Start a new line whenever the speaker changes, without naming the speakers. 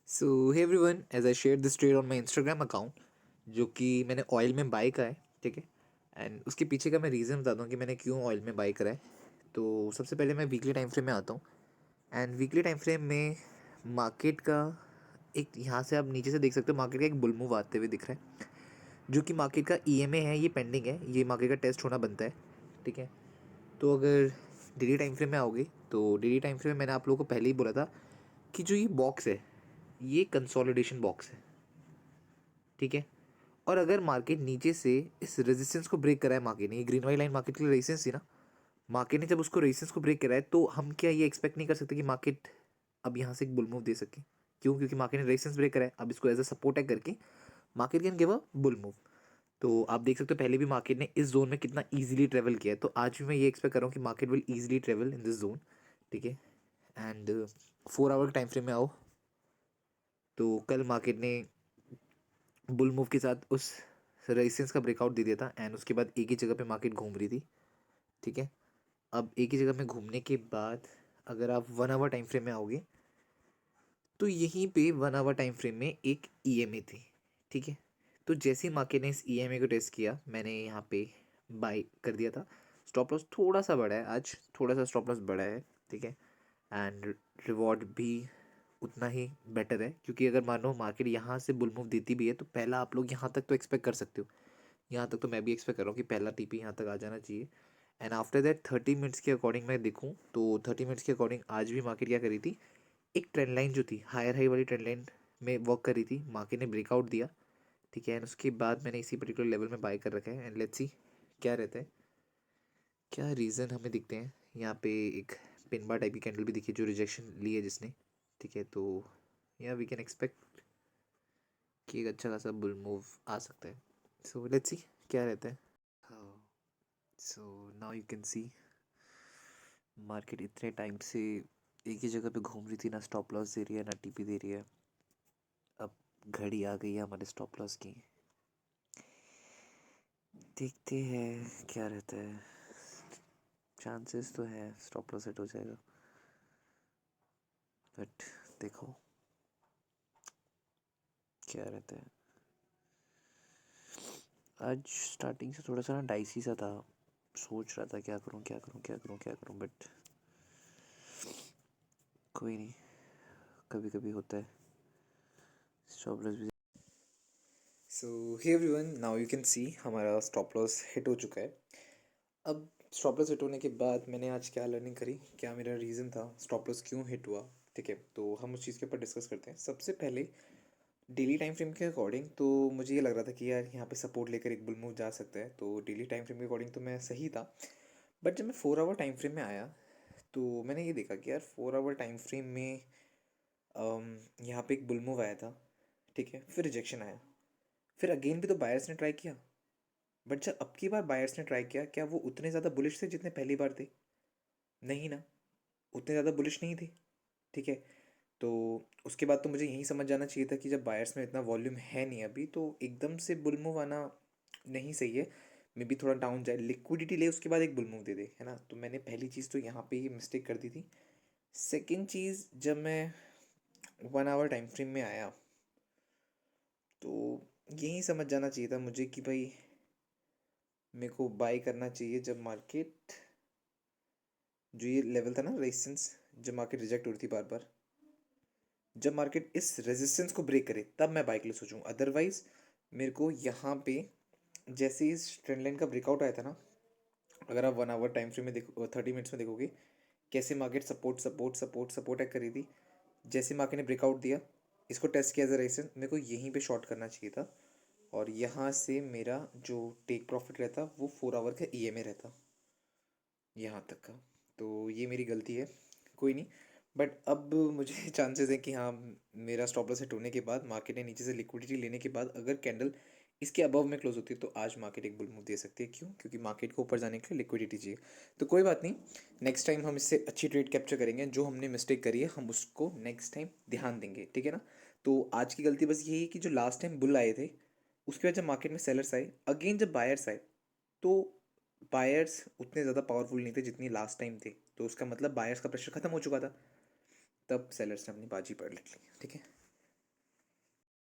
So hey everyone, as I share this trade on my Instagram account, जो कि मैंने oil में by का है। ठीक है। एंड उसके पीछे का मैं रीज़न बताता हूँ कि मैंने क्यों ऑयल में बाई करा है। तो सबसे पहले मैं वीकली टाइम फ्रेम में आता हूँ। एंड वीकली टाइम फ्रेम में मार्केट का एक, यहाँ से आप नीचे से देख सकते हो, मार्केट का एक बुल मूव आते हुए दिख रहा है, जो कि मार्केट का ईएमए है, ये पेंडिंग है, ये मार्केट का टेस्ट होना बनता है। ठीक है। तो अगर डेली टाइम फ्रेम में आओगे तो डेली टाइम फ्रेम में मैंने आप लोगों को पहले ही बोला था कि जो ये बॉक्स है, ये कंसोलिडेशन बॉक्स है। ठीक है। और अगर मार्केट नीचे से इस रेजिस्टेंस को ब्रेक करा है मार्केट ने, ये ग्रीन वाली लाइन मार्केट के लिए रेजिस्टेंस थी ना, मार्केट ने जब उसको रेजिस्टेंस को ब्रेक करा है, तो हम क्या ये एक्सपेक्ट नहीं कर सकते कि मार्केट अब यहाँ से एक बुल मूव दे सके। क्यों? क्योंकि मार्केट ने रेजिस्टेंस ब्रेक करा है, अब इसको एज अ सपोर्ट टैग करके market can give a bull move. तो आप देख सकते हो पहले भी मार्केट ने इस जोन में कितना ईजिली ट्रेवल किया है, तो आज भी मैं ये एक्सपेक्ट कर रहा हूँ कि market will easily travel in this zone. ठीक है। एंड 4 आवर टाइम फ्रेम में आओ तो कल मार्केट ने बुल मूव के साथ उस रेजिस्टेंस का ब्रेकआउट दे दिया था, एंड उसके बाद एक ही जगह पे मार्केट घूम रही थी। ठीक है। अब एक ही जगह में घूमने के बाद अगर आप 1 आवर टाइम फ्रेम में आओगे तो यहीं पे 1 आवर टाइम फ्रेम में एक ईएमए थी। ठीक है। तो जैसे ही मार्केट ने इस ईएमए को टेस्ट किया, मैंने यहाँ पे बाई कर दिया था। स्टॉप लॉस थोड़ा सा बड़ा है, आज थोड़ा सा स्टॉप लॉस बड़ा है। ठीक है। एंड रिवॉर्ड भी उतना ही बेटर है, क्योंकि अगर मानो मार्केट यहाँ से बुल मूव देती भी है तो पहला आप लोग यहाँ तक तो एक्सपेक्ट कर सकते हो। यहाँ तक तो मैं भी एक्सपेक्ट कर रहा हूँ कि पहला टीपी यहाँ तक आ जाना चाहिए। एंड आफ्टर दैट 30 मिनट्स के अकॉर्डिंग मैं देखूँ तो 30 मिनट्स के अकॉर्डिंग आज भी मार्केट क्या करी थी, एक ट्रेंड लाइन जो थी हायर हाई वाली ट्रेंड लाइन में वर्क करी थी, मार्केट ने ब्रेकआउट दिया। ठीक है। एंड उसके बाद मैंने इसी पर्टिकुलर लेवल में बाय कर रखा है, एंड लेट्स सी क्या रहता है, क्या रीज़न हमें दिखते हैं। यहाँ पे एक पिन बार टाइप की कैंडल भी दिखी जो रिजेक्शन ली है जिसने। ठीक है। तो या वी कैन एक्सपेक्ट कि एक अच्छा खासा बुल मूव आ सकता है। सो लेट्स सी क्या रहता है। हाँ। So now you can C market इतने टाइम से एक ही जगह पे घूम रही थी, ना स्टॉप लॉस दे रही है ना टीपी दे रही है। अब घड़ी आ गई है हमारे स्टॉप लॉस की, देखते हैं क्या रहता है। चांसेस तो है स्टॉप लॉस हिट हो जाएगा, बट देखो क्या रहता है। आज स्टार्टिंग से थोड़ा सा ना डाइसी सा था, सोच रहा था क्या करूं क्या करूं क्या करूं क्या करूं, बट कोई नहीं, कभी कभी होता है स्टॉप लॉस भी। So hey everyone, now you can see हमारा स्टॉप लॉस हिट हो चुका है। अब स्टॉप लॉस हिट होने के बाद मैंने आज क्या लर्निंग करी, क्या मेरा रीज़न था, स्टॉप लॉस क्यों हिट हुआ। ठीक है। तो हम उस चीज़ के ऊपर डिस्कस करते हैं। सबसे पहले डेली टाइम फ्रेम के अकॉर्डिंग तो मुझे ये लग रहा था कि यार यहाँ पे सपोर्ट लेकर एक बुल मूव जा सकता है, तो डेली टाइम फ्रेम के अकॉर्डिंग तो मैं सही था। बट जब मैं 4 आवर टाइम फ्रेम में आया तो मैंने ये देखा कि यार 4 आवर टाइम फ्रेम में यहाँ पे एक बुल मूव आया था। ठीक है। फिर रिजेक्शन आया, फिर अगेन भी तो बायर्स ने ट्राई किया। बट जब अब की बार बायर्स ने ट्राई किया, क्या वो उतने ज़्यादा बुलिश थे जितने पहली बार थे? नहीं ना, उतने ज़्यादा बुलिश नहीं थे। ठीक है। तो उसके बाद तो मुझे यही समझ जाना चाहिए था कि जब बायर्स में इतना वॉल्यूम है नहीं अभी, तो एकदम से बुल मूव आना नहीं सही है। मे बी थोड़ा डाउन जाए, लिक्विडिटी ले, उसके बाद एक बुल मूव दे दे, है ना। तो मैंने पहली चीज़ तो यहाँ पे ही मिस्टेक कर दी थी। सेकंड चीज़, जब मैं 1 आवर टाइम फ्रेम में आया तो यही समझ जाना चाहिए था मुझे कि भाई मेरे को बाई करना चाहिए जब मार्केट, जो ये लेवल था ना रेजिस्टेंस, जब मार्केट रिजेक्ट हो रही थी बार बार, जब मार्केट इस रेजिस्टेंस को ब्रेक करे तब मैं बाइक ले सोचूं। अदरवाइज मेरे को यहाँ पे जैसे ही इस ट्रेंड लाइन का ब्रेकआउट आया था ना, अगर आप 1 आवर टाइम फ्रेम में देखो, 30 मिनट्स में देखोगे कैसे market support support support support कर रही थी। जैसे मार्केट ने ब्रेकआउट दिया, इसको टेस्ट किया एज अ रेजिस्टेंस, मेरे को यहीं पे शॉर्ट करना चाहिए था, और यहाँ से मेरा जो टेक प्रॉफिट रहता वो 4 आवर का ईएमए रहता यहाँ तक का। तो ये मेरी गलती है, कोई नहीं। बट अब मुझे चांसेस है कि हाँ, मेरा स्टॉप लॉस हिट होने के बाद मार्केट ने नीचे से लिक्विडिटी लेने के बाद अगर कैंडल इसके अबव में क्लोज होती है तो आज मार्केट एक बुल मूव दे सकती है। क्यों? क्योंकि मार्केट को ऊपर जाने के लिए लिक्विडिटी चाहिए। तो कोई बात नहीं, नेक्स्ट टाइम हम इससे अच्छी ट्रेड कैप्चर करेंगे। जो हमने मिस्टेक करी है हम उसको नेक्स्ट टाइम ध्यान देंगे, ठीक है ना। तो आज की गलती बस यही है कि जो लास्ट टाइम बुल आए थे, उसके बाद जब मार्केट में सेलर्स आए, अगेन जब बायर्स आए, तो बायर्स उतने ज़्यादा पावरफुल नहीं थे जितनी लास्ट टाइम थे। तो उसका मतलब बायर्स का प्रेशर खत्म हो चुका था, तब सेलर्स ने अपनी बाजी पलट ली। ठीक है।